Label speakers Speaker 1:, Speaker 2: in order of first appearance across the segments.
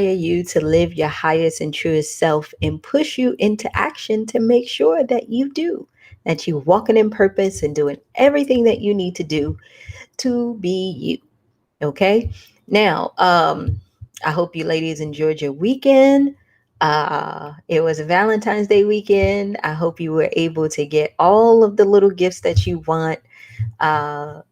Speaker 1: you to live your highest and truest self and push you into action to make sure that you do, that you're walking in purpose and doing everything that you need to do to be you. Okay. Now, I hope you ladies enjoyed your weekend. It was a Valentine's Day weekend. I hope you were able to get all of the little gifts that you want. Uh,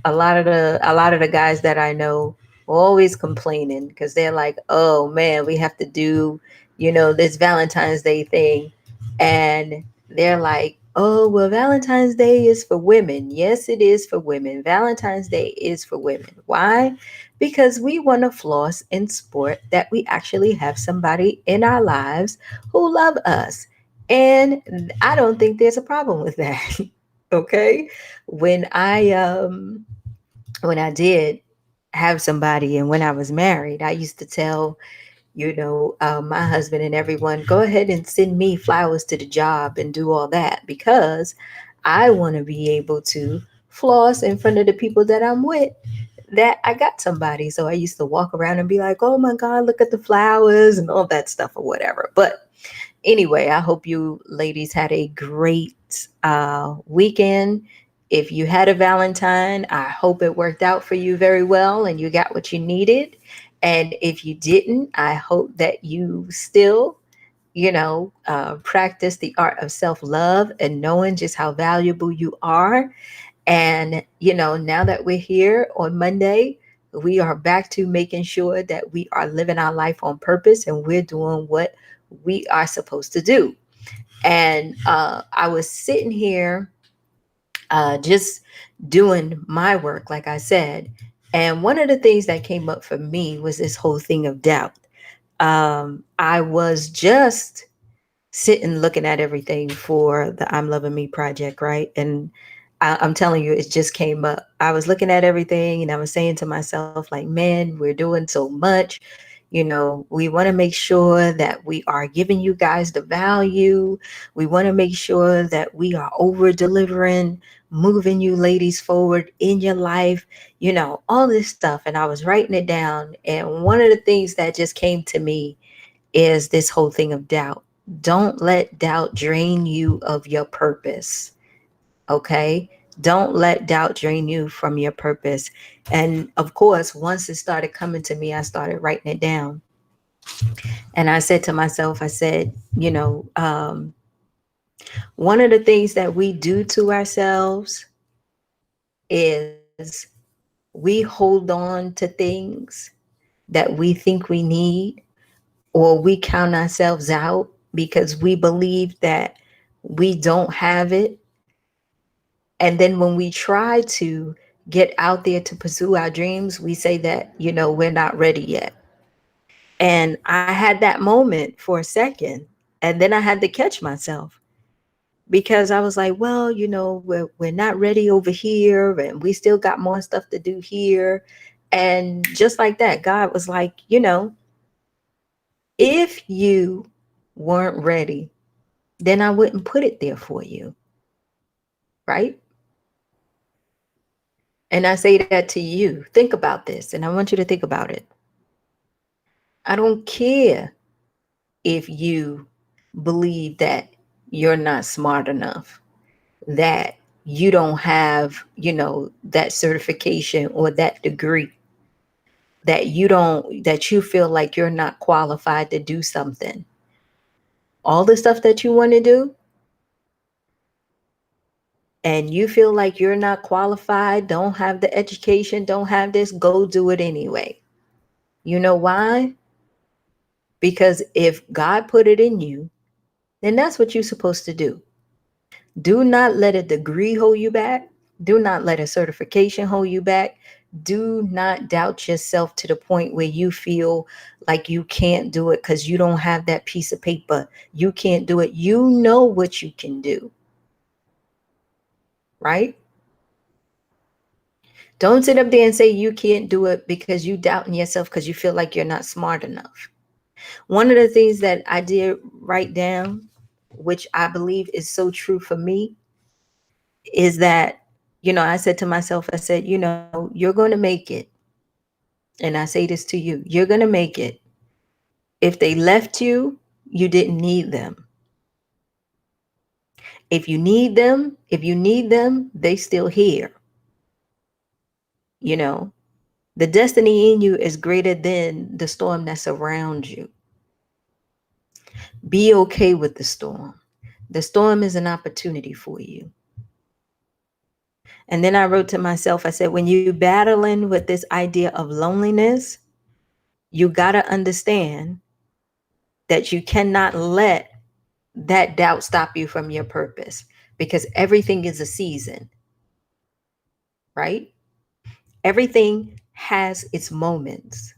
Speaker 1: a lot of the guys that I know always complaining because they're like, "Oh man, we have to do, this Valentine's Day thing," and they're like, "Oh well, Valentine's Day is for women." Yes, it is for women. Valentine's Day is for women. Why? Because we want to floss and sport that we actually have somebody in our lives who love us, and I don't think there's a problem with that. Okay, when I did have somebody and when I was married, I used to tell, my husband and everyone, go ahead and send me flowers to the job and do all that because I want to be able to floss in front of the people that I'm with that I got somebody. So I used to walk around and be like, oh my God, look at the flowers and all that stuff or whatever. But anyway, I hope you ladies had a great weekend. If you had a Valentine, I hope it worked out for you very well and you got what you needed. And if you didn't, I hope that you still, practice the art of self love and knowing just how valuable you are. And, now that we're here on Monday, we are back to making sure that we are living our life on purpose and we're doing what we are supposed to do. And I was sitting here just doing my work, like I said. And one of the things that came up for me was this whole thing of doubt. I was just sitting looking at everything for the I'm Loving Me project, right? And I'm telling you, it just came up. I was looking at everything and I was saying to myself, like, man, we're doing so much. We want to make sure that we are giving you guys the value. We want to make sure that we are over delivering, moving you ladies forward in your life, all this stuff. And I was writing it down. And one of the things that just came to me is this whole thing of doubt. Don't let doubt drain you of your purpose. Okay? Don't let doubt drain you from your purpose. And of course, once it started coming to me, I started writing it down. And I said to myself, I said, one of the things that we do to ourselves is we hold on to things that we think we need, or we count ourselves out because we believe that we don't have it. And then when we try to get out there to pursue our dreams, we say that, we're not ready yet. And I had that moment for a second. And then I had to catch myself because I was like, well, we're not ready over here and we still got more stuff to do here. And just like that, God was like, if you weren't ready, then I wouldn't put it there for you. Right. And I say that to you. Think about this, and I want you to think about it. I don't care if you believe that you're not smart enough, that you don't have, that certification or that degree, that you feel like you're not qualified to do something. All the stuff that you want to do, and you feel like you're not qualified, don't have the education, don't have this, go do it anyway. You know why? Because if God put it in you, then that's what you're supposed to do. Do not let a degree hold you back. Do not let a certification hold you back. Do not doubt yourself to the point where you feel like you can't do it because you don't have that piece of paper. You can't do it. You know what you can do, right? Don't sit up there and say you can't do it because you doubting yourself because you feel like you're not smart enough. One of the things that I did write down, which I believe is so true for me, is that, I said to myself, I said, you're going to make it. And I say this to you, you're going to make it. If they left you, you didn't need them. If you need them, they still here. You know, the destiny in you is greater than the storm that's around you. Be okay with the storm. The storm is an opportunity for you. And then I wrote to myself, I said, when you're battling with this idea of loneliness, you got to understand that you cannot let that doubt stop you from your purpose, because everything is a season, right? Everything has its moments.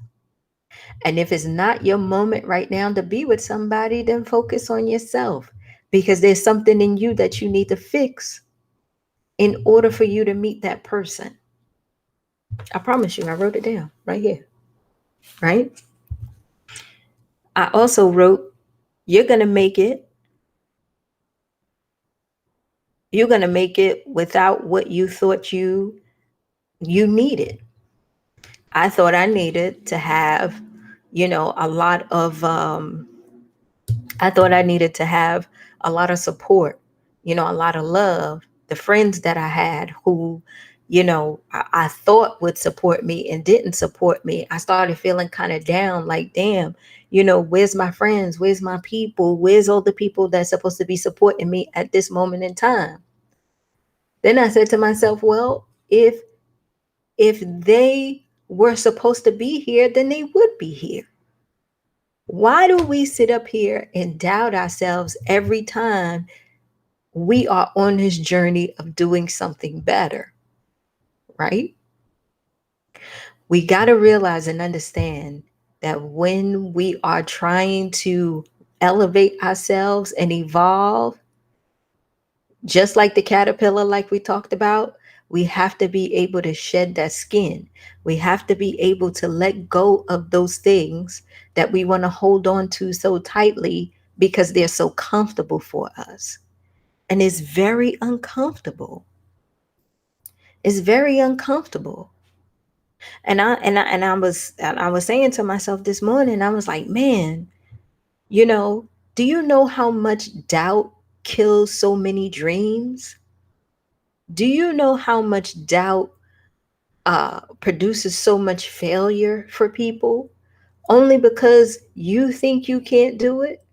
Speaker 1: And if it's not your moment right now to be with somebody, then focus on yourself, because there's something in you that you need to fix in order for you to meet that person. I promise you, I wrote it down right here, right? I also wrote, you're going to make it. You're going to make it without what you thought you needed. I thought I needed to have, a lot of I thought I needed to have a lot of support, a lot of love. The friends that I had who, I thought would support me and didn't support me. I started feeling kind of down, like, damn, where's my friends? Where's my people? Where's all the people that's supposed to be supporting me at this moment in time? Then I said to myself, well, if they were supposed to be here, then they would be here. Why do we sit up here and doubt ourselves every time we are on this journey of doing something better, right? We got to realize and understand that when we are trying to elevate ourselves and evolve, just like the caterpillar, like we talked about, we have to be able to shed that skin. We have to be able to let go of those things that we want to hold on to so tightly because they're so comfortable for us. And it's very uncomfortable. It's very uncomfortable. And I was saying to myself this morning, I was like, man, you know, do you know how much doubt kills so many dreams? Do you know how much doubt produces so much failure for people only because you think you can't do it?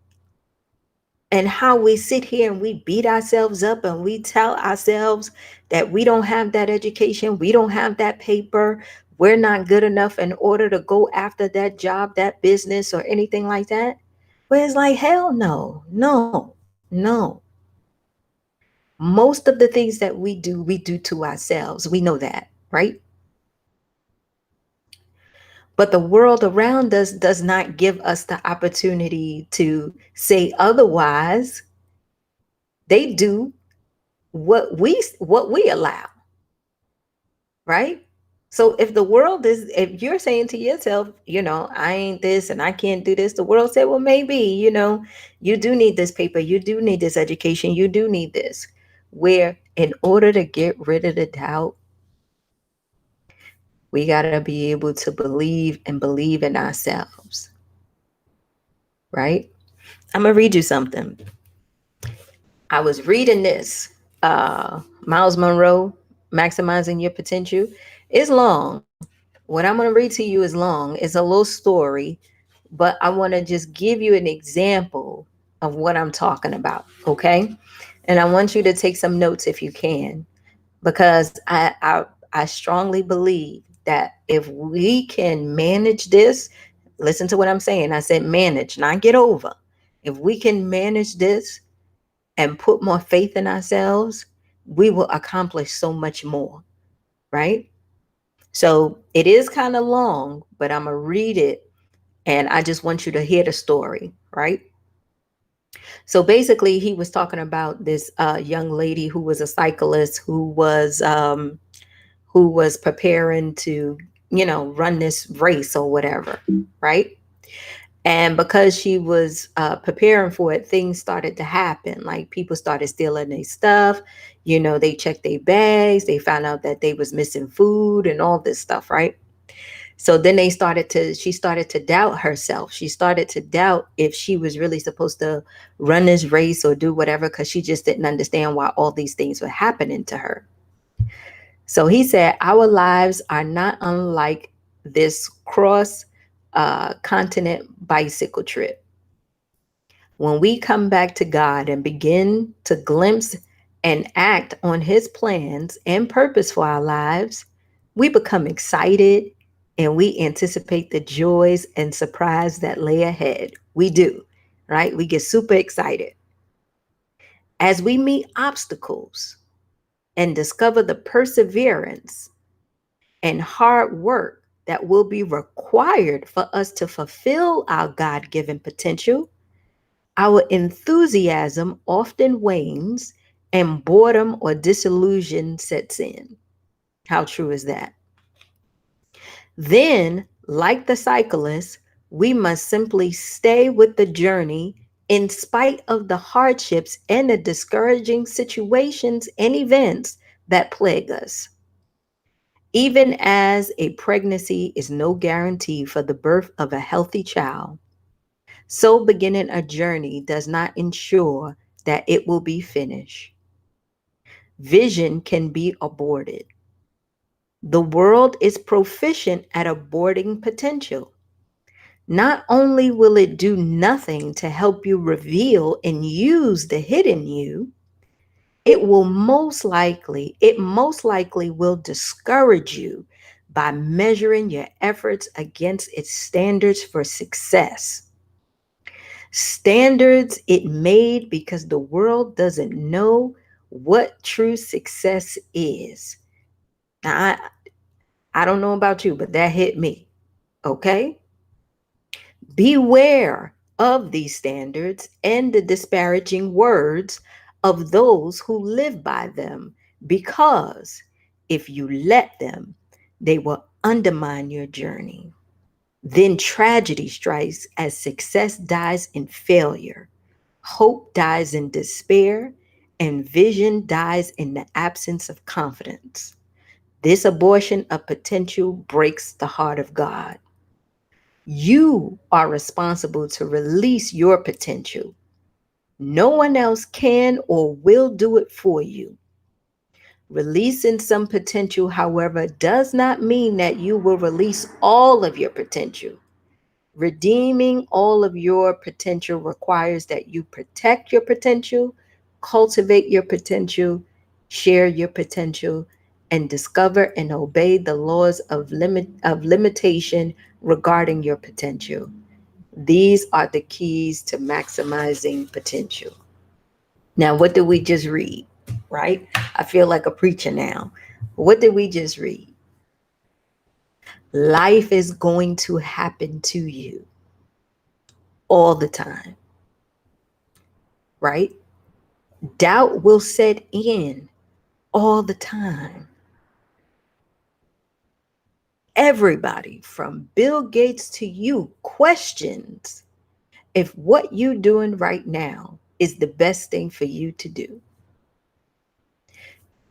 Speaker 1: And how we sit here and we beat ourselves up and we tell ourselves that we don't have that education, we don't have that paper, we're not good enough in order to go after that job, that business, or anything like that. But it's like, hell no, no, no. Most of the things that we do to ourselves. We know that, right? But the world around us does not give us the opportunity to say otherwise. They do what we allow, right? So if you're saying to yourself, I ain't this and I can't do this, the world said, well, maybe, you do need this paper, you do need this education, you do need this. Where in order to get rid of the doubt, we got to be able to believe in ourselves, right? I'm gonna read you something. I was reading this, Miles Monroe, Maximizing Your Potential. It's long. What I'm going to read to you is long. It's a little story, but I want to just give you an example of what I'm talking about, okay? And I want you to take some notes if you can, because I strongly believe that if we can manage this, listen to what I'm saying. I said manage, not get over. If we can manage this and put more faith in ourselves, we will accomplish so much more, right? So it is kind of long, but I'm going to read it and I just want you to hear the story, right? So basically, he was talking about this young lady who was a cyclist who was preparing to, run this race or whatever, right? And because she was preparing for it, things started to happen. Like people started stealing their stuff. They checked their bags. They found out that they was missing food and all this stuff, right? So then she started to doubt herself. She started to doubt if she was really supposed to run this race or do whatever, because she just didn't understand why all these things were happening to her. So he said, our lives are not unlike this cross continent bicycle trip. When we come back to God and begin to glimpse and act on his plans and purpose for our lives, we become excited and we anticipate the joys and surprise that lay ahead. We do, right? We get super excited. As we meet obstacles and discover the perseverance and hard work that will be required for us to fulfill our God given potential, our enthusiasm often wanes and boredom or disillusion sets in. How true is that? Then, like the cyclist, we must simply stay with the journey in spite of the hardships and the discouraging situations and events that plague us. Even as a pregnancy is no guarantee for the birth of a healthy child, so beginning a journey does not ensure that it will be finished. Vision can be aborted. The world is proficient at aborting potential. Not only will it do nothing to help you reveal and use the hidden you, it most likely will discourage you by measuring your efforts against its standards for success. Standards it made because the world doesn't know what true success is. Now, I don't know about you, but that hit me. Okay? Beware of these standards and the disparaging words of those who live by them, because if you let them, they will undermine your journey. Then tragedy strikes as success dies in failure, hope dies in despair, and vision dies in the absence of confidence. This abortion of potential breaks the heart of God. You are responsible to release your potential. No one else can or will do it for you. Releasing some potential, however, does not mean that you will release all of your potential. Redeeming all of your potential requires that you protect your potential, cultivate your potential, share your potential, and discover and obey the laws of limitation regarding your potential. These are the keys to maximizing potential. Now, what did we just read? Right? I feel like a preacher now. What did we just read? Life is going to happen to you all the time, right? Doubt will set in all the time. Everybody from Bill Gates to you questions if what you're doing right now is the best thing for you to do.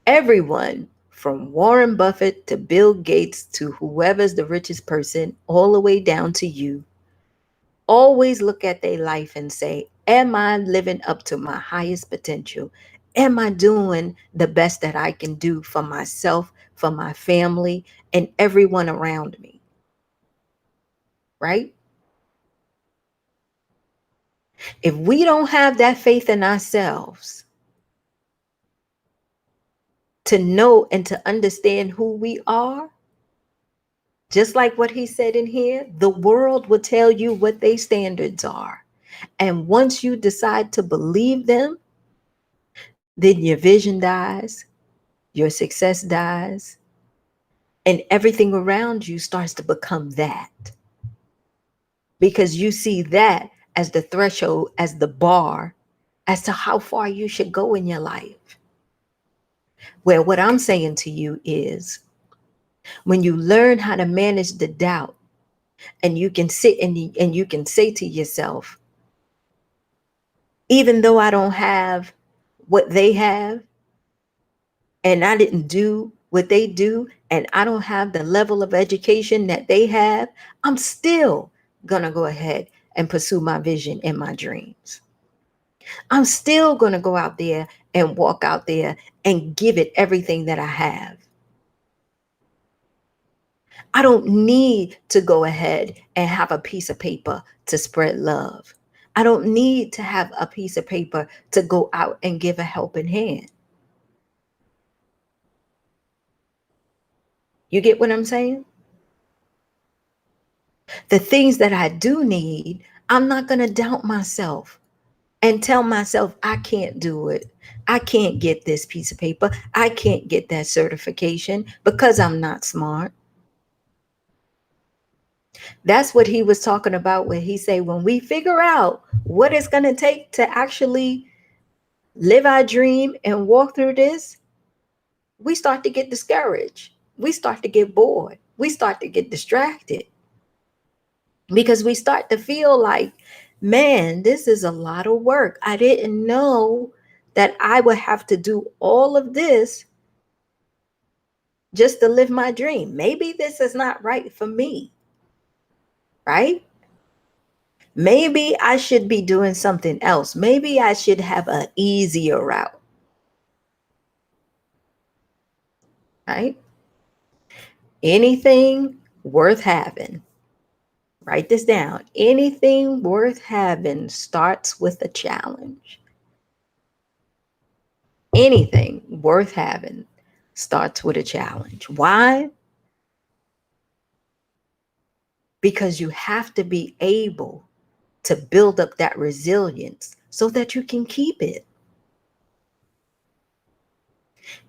Speaker 1: Everyone from Warren Buffett to Bill Gates to whoever's the richest person, all the way down to you, always look at their life and say, am I living up to my highest potential? Am I doing the best that I can do for myself, for my family, and everyone around me? Right? If we don't have that faith in ourselves to know and to understand who we are, just like what he said in here, the world will tell you what their standards are. And once you decide to believe them, then your vision dies, your success dies, and everything around you starts to become that. Because you see that as the threshold, as the bar, as to how far you should go in your life. Where what I'm saying to you is, when you learn how to manage the doubt, and you can sit and you can say to yourself, even though I don't have what they have, and I didn't do what they do, and I don't have the level of education that they have, I'm still going to go ahead and pursue my vision and my dreams. I'm still going to go out there and walk out there and give it everything that I have. I don't need to go ahead and have a piece of paper to spread love. I don't need to have a piece of paper to go out and give a helping hand. You get what I'm saying? The things that I do need, I'm not going to doubt myself and tell myself I can't do it. I can't get this piece of paper. I can't get that certification because I'm not smart. That's what he was talking about when he said, when we figure out what it's going to take to actually live our dream and walk through this, we start to get discouraged. We start to get bored. We start to get distracted because we start to feel like, man, this is a lot of work. I didn't know that I would have to do all of this just to live my dream. Maybe this is not right for me, right? Maybe I should be doing something else. Maybe I should have an easier route, right? Anything worth having, write this down. Anything worth having starts with a challenge. Anything worth having starts with a challenge. Why? Because you have to be able to build up that resilience so that you can keep it.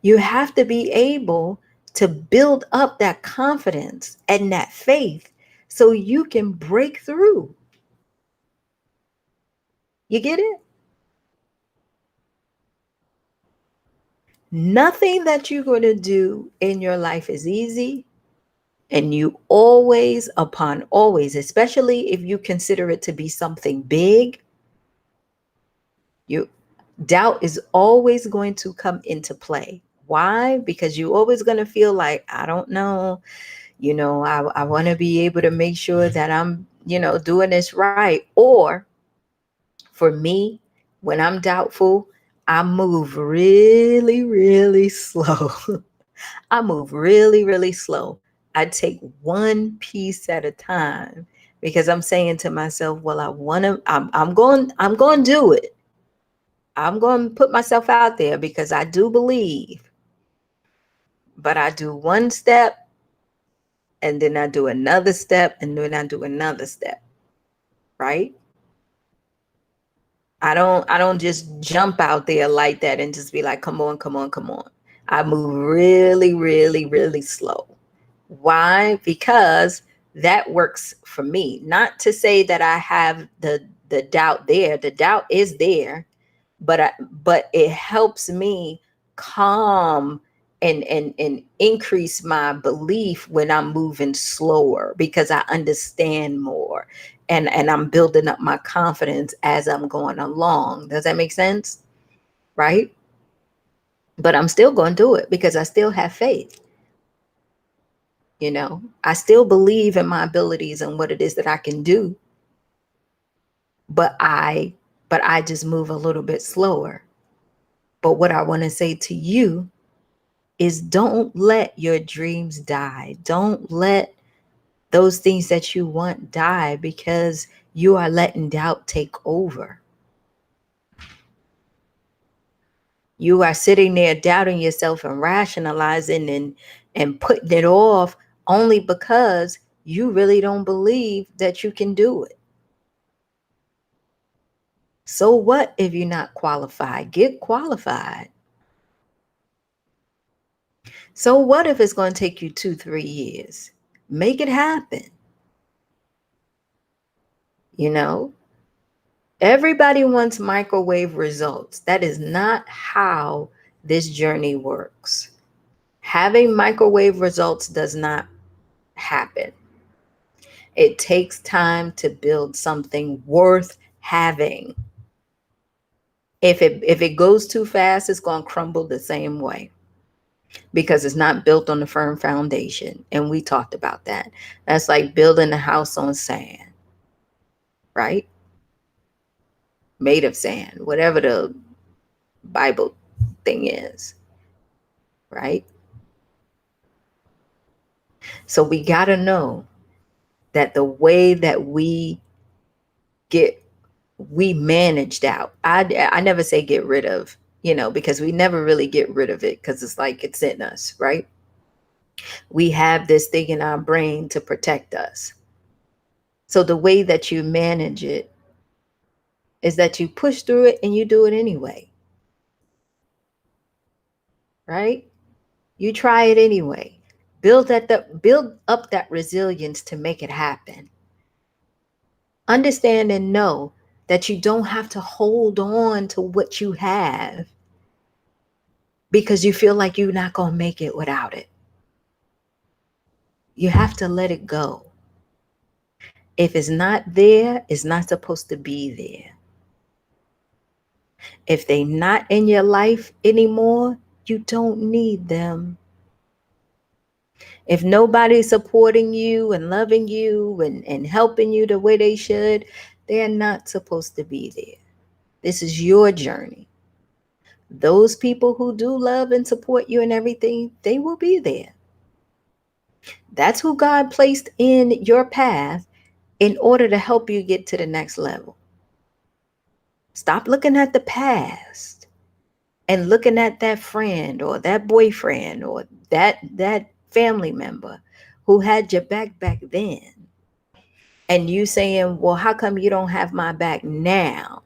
Speaker 1: You have to be able to build up that confidence and that faith so you can break through. You get it? Nothing that you're going to do in your life is easy. And you always, upon always, especially if you consider it to be something big, you doubt is always going to come into play. Why? Because you're always going to feel like, I don't know, I want to be able to make sure that I'm, doing this right. Or for me, when I'm doubtful, I move really, really slow. I move really, really slow. I take one piece at a time because I'm saying to myself, well, I'm going to do it. I'm going to put myself out there because I do believe. But I do one step and then I do another step and then I do another step. Right? I don't just jump out there like that and just be like, come on, come on, come on. I move really, really, really slow. Why? Because that works for me. Not to say that I have the doubt there. The doubt is there, but it helps me calm and increase my belief when I'm moving slower because I understand more and I'm building up my confidence as I'm going along. Does that make sense? Right? But I'm still going to do it because I still have faith. I still believe in my abilities and what it is that I can do, but I just move a little bit slower. But what I want to say to you is don't let your dreams die. Don't let those things that you want die because you are letting doubt take over. You are sitting there doubting yourself and rationalizing and putting it off only because you really don't believe that you can do it. So what if you're not qualified? Get qualified. So what if it's going to take you 2-3 years? Make it happen. Everybody wants microwave results. That is not how this journey works. Having microwave results does not happen. It takes time to build something worth having. If it goes too fast, it's going to crumble the same way. because it's not built on a firm foundation. And we talked about that. That's like building a house on sand, right? Made of sand, whatever the Bible thing is, right? So we got to know that the way that get we managed out. I never say get rid of, because we never really get rid of it because it's like it's in us, right? We have this thing in our brain to protect us. So the way that you manage it is that you push through it and you do it anyway, right? You try it anyway. Build up that resilience to make it happen. Understand and know that you don't have to hold on to what you have because you feel like you're not going to make it without it. You have to let it go. If it's not there, it's not supposed to be there. If they're not in your life anymore, you don't need them. If nobody's supporting you and loving you and helping you the way they should, they're not supposed to be there. This is your journey. Those people who do love and support you and everything, they will be there. That's who God placed in your path in order to help you get to the next level. Stop looking at the past and looking at that friend or that boyfriend or that family member who had your back then. And you saying, well, how come you don't have my back now?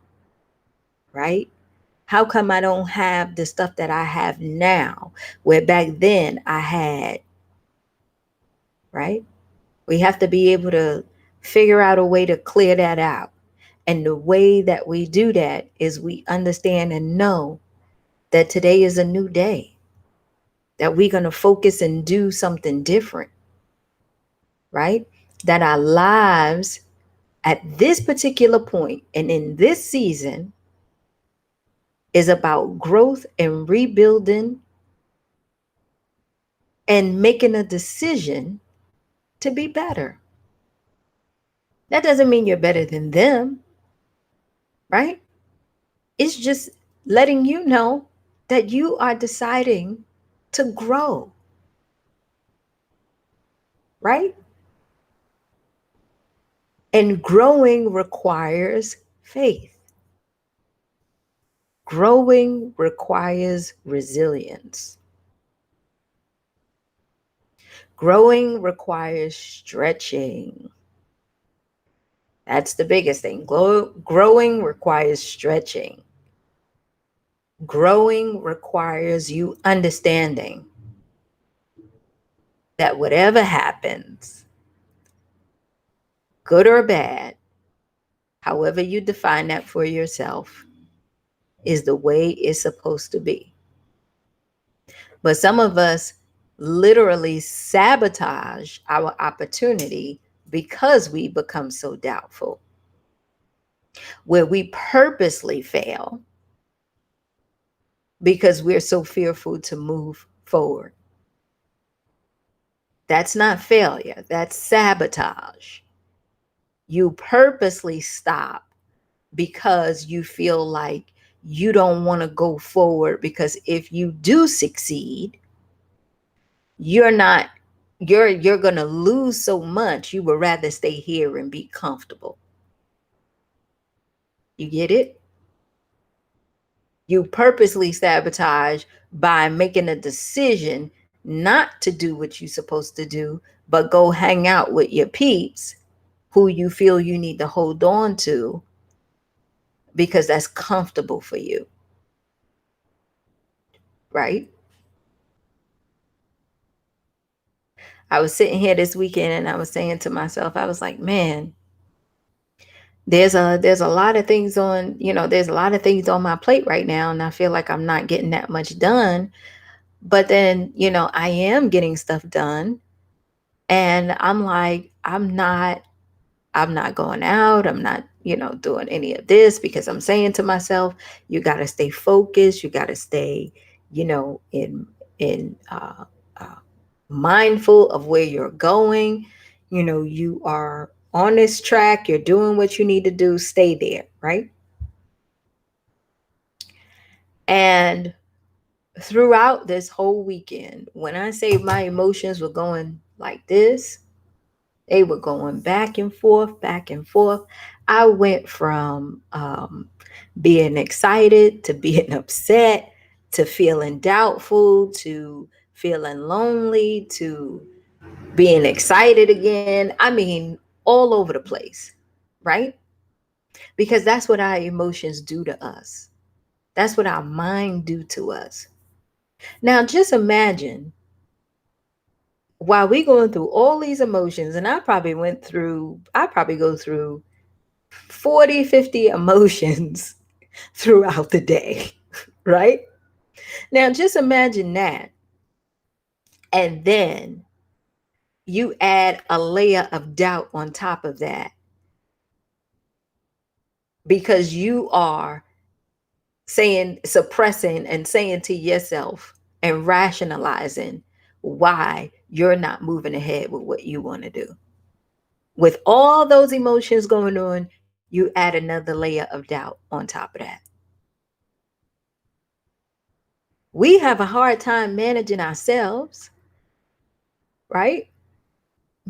Speaker 1: Right? How come I don't have the stuff that I have now where back then I had? Right? We have to be able to figure out a way to clear that out. And the way that we do that is we understand and know that today is a new day, that we're going to focus and do something different, right? That our lives at this particular point and in this season is about growth and rebuilding and making a decision to be better. That doesn't mean you're better than them, right? It's just letting you know that you are deciding to grow, right? And growing requires faith. Growing requires resilience. Growing requires stretching. That's the biggest thing. Growing requires stretching. Growing requires you understanding that whatever happens, good or bad, however you define that for yourself, is the way it's supposed to be. But some of us literally sabotage our opportunity because we become so doubtful, where we purposely fail because we're so fearful to move forward. That's not failure, that's sabotage. You purposely stop because you feel like you don't want to go forward, because if you do succeed, you're not you're going to lose so much, you would rather stay here and be comfortable. You get it? You purposely sabotage by making a decision not to do what you're supposed to do, but go hang out with your peeps who you feel you need to hold on to because that's comfortable for you, right? I was sitting here this weekend and I was saying to myself, I was like, man, there's a lot of things on, there's a lot of things on my plate right now, and I feel like I'm not getting that much done. But then, I am getting stuff done. And I'm like, I'm not going out. I'm not, doing any of this because I'm saying to myself, you got to stay focused. You got to stay, in in uh, mindful of where you're going. You are on this track, you're doing what you need to do, stay there, right? And throughout this whole weekend, when I say my emotions were going like this, they were going back and forth, back and forth. I went from being excited to being upset to feeling doubtful to feeling lonely to being excited again. I mean, all over the place, right? Because that's what our emotions do to us. That's what our mind do to us. Now, just imagine while we going through all these emotions, and I probably go through 40, 50 emotions throughout the day, right? Now, just imagine that. And then you add a layer of doubt on top of that because you are suppressing and saying to yourself and rationalizing why you're not moving ahead with what you want to do. With all those emotions going on, you add another layer of doubt on top of that. We have a hard time managing ourselves, right?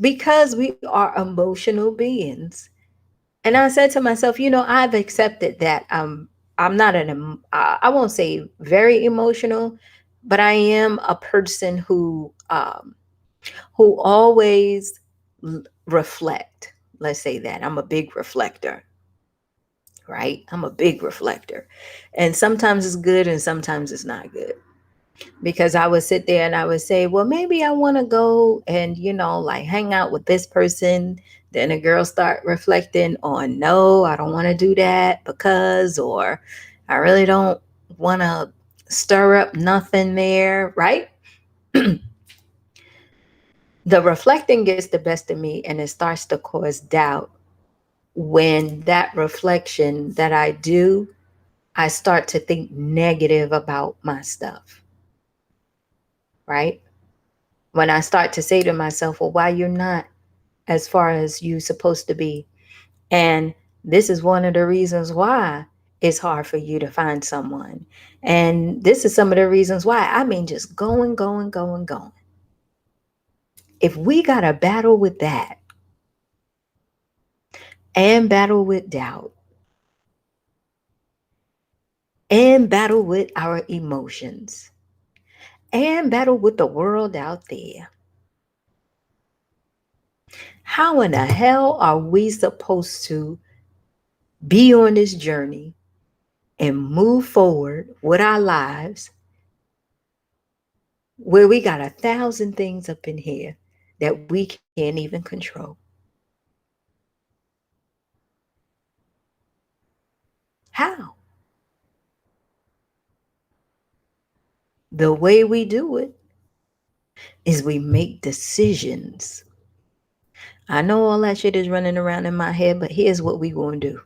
Speaker 1: Because we are emotional beings. And I said to myself, I've accepted that I'm not I won't say very emotional, but I am a person who always reflect. Let's say that I'm a big reflector, right? I'm a big reflector. And sometimes it's good and sometimes it's not good. Because I would sit there and I would say, well, maybe I want to go and, like hang out with this person. Then a girl start reflecting on, no, I don't want to do that because, or I really don't want to stir up nothing there, right? The reflecting gets the best of me and it starts to cause doubt when that reflection that I do, I start to think negative about my stuff, right? When I start to say to myself, well, why you're not as far as you supposed to be. And this is one of the reasons why it's hard for you to find someone. And this is some of the reasons why. I mean, just going, going, going, going. If we got to battle with that and battle with doubt and battle with our emotions and battle with the world out there, how in the hell are we supposed to be on this journey and move forward with our lives where we got 1,000 things up in here that we can't even control? How? The way we do it is we make decisions. I know all that shit is running around in my head, but here's what we going to do,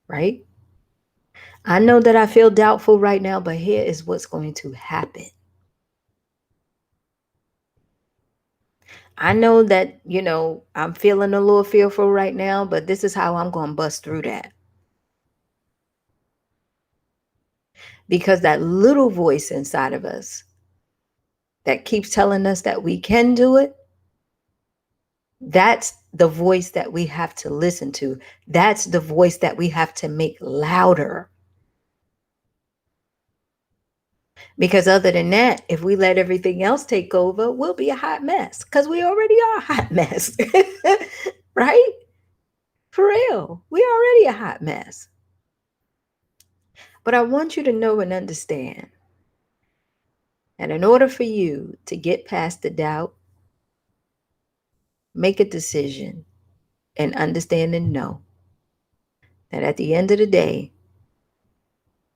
Speaker 1: right? I know that I feel doubtful right now, but here is what's going to happen. I know that, I'm feeling a little fearful right now, but this is how I'm going to bust through that. Because that little voice inside of us that keeps telling us that we can do it, that's the voice that we have to listen to. That's the voice that we have to make louder. Because other than that, if we let everything else take over, we'll be a hot mess. Because we already are a hot mess. Right? For real. We already a hot mess. But I want you to know and understand that in order for you to get past the doubt, make a decision and understand and know that at the end of the day,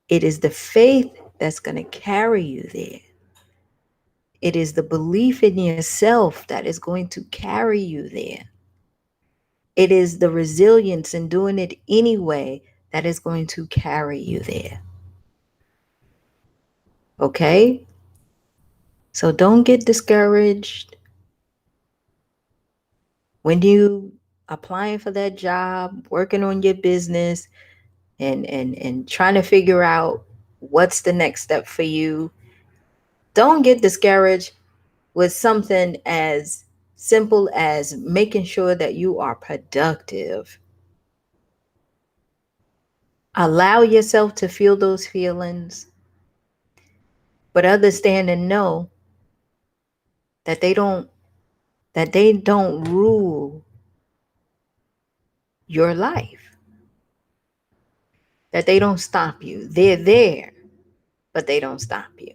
Speaker 1: it is the faith that's going to carry you there. It is the belief in yourself that is going to carry you there. It is the resilience in doing it anyway that is going to carry you there. Okay? So don't get discouraged when you applying for that job, working on your business, and trying to figure out what's the next step for you. Don't get discouraged with something as simple as making sure that you are productive. Allow yourself to feel those feelings, but understand and know that they don't rule your life. That they don't stop you. They're there, but they don't stop you.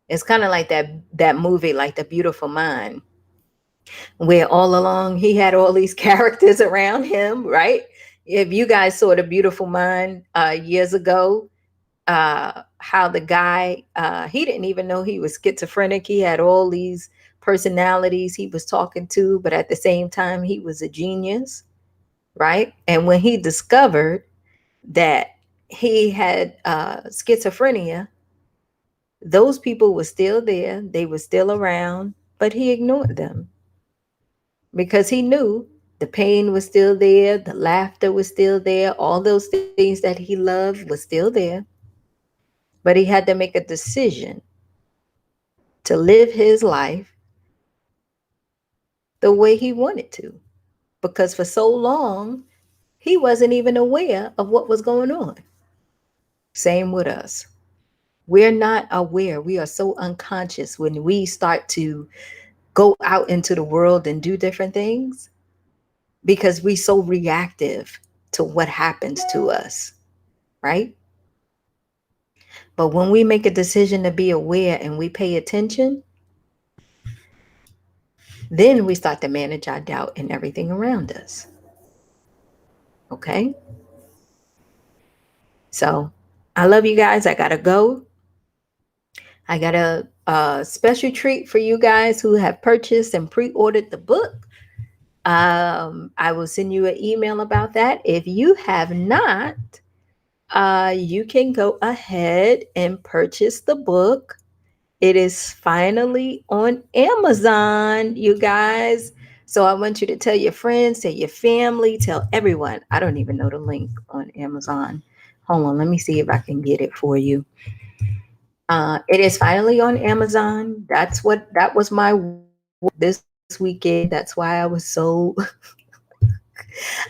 Speaker 1: It's kind of like that movie, like The Beautiful Mind, where all along he had all these characters around him, right? If you guys saw The Beautiful Mind years ago, how the guy, he didn't even know he was schizophrenic. He had all these personalities he was talking to, but at the same time, he was a genius, right? And when he discovered that he had schizophrenia, those people were still there, they were still around, but he ignored them because he knew the pain was still there, the laughter was still there, all those things that he loved was still there. But he had to make a decision to live his life the way he wanted to, because for so long, he wasn't even aware of what was going on. Same with us. We're not aware. We are so unconscious when we start to go out into the world and do different things because we're so reactive to what happens to us, right? But when we make a decision to be aware and we pay attention, then we start to manage our doubt and everything around us. Okay? So I love you guys. I got to go. I got a special treat for you guys who have purchased and pre ordered the book. I will send you an email about that. If you have not, you can go ahead and purchase the book. It is finally on Amazon, you guys. So I want you to tell your friends, tell your family, tell everyone. I don't even know the link on Amazon. Hold on, let me see if I can get it for you. It is finally on Amazon. That was my this weekend. That's why I was so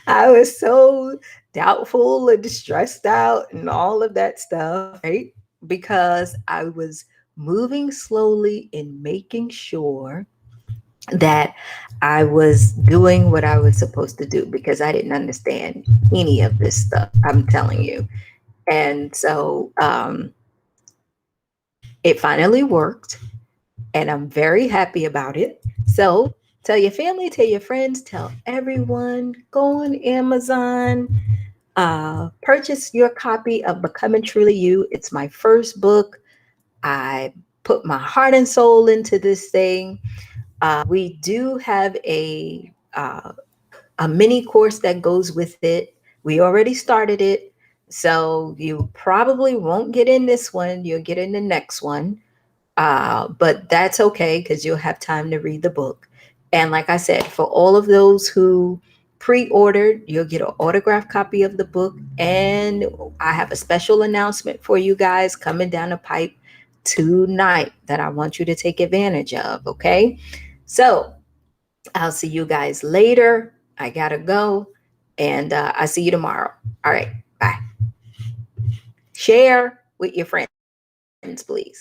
Speaker 1: I was so doubtful and stressed out and all of that stuff, right? Because I was moving slowly and making sure that I was doing what I was supposed to do because I didn't understand any of this stuff. I'm telling you. And so it finally worked, and I'm very happy about it. So tell your family, tell your friends, tell everyone, go on Amazon, purchase your copy of Becoming Truly You. It's my first book. I put my heart and soul into this thing. We do have a mini course that goes with it. We already started it. So you probably won't get in this one. You'll get in the next one. But that's okay because you'll have time to read the book. And like I said, for all of those who pre-ordered, you'll get an autographed copy of the book. And I have a special announcement for you guys coming down the pipe tonight that I want you to take advantage of. Okay. So I'll see you guys later. I gotta go. And I'll see you tomorrow. All right. Bye. Share with your friends, please.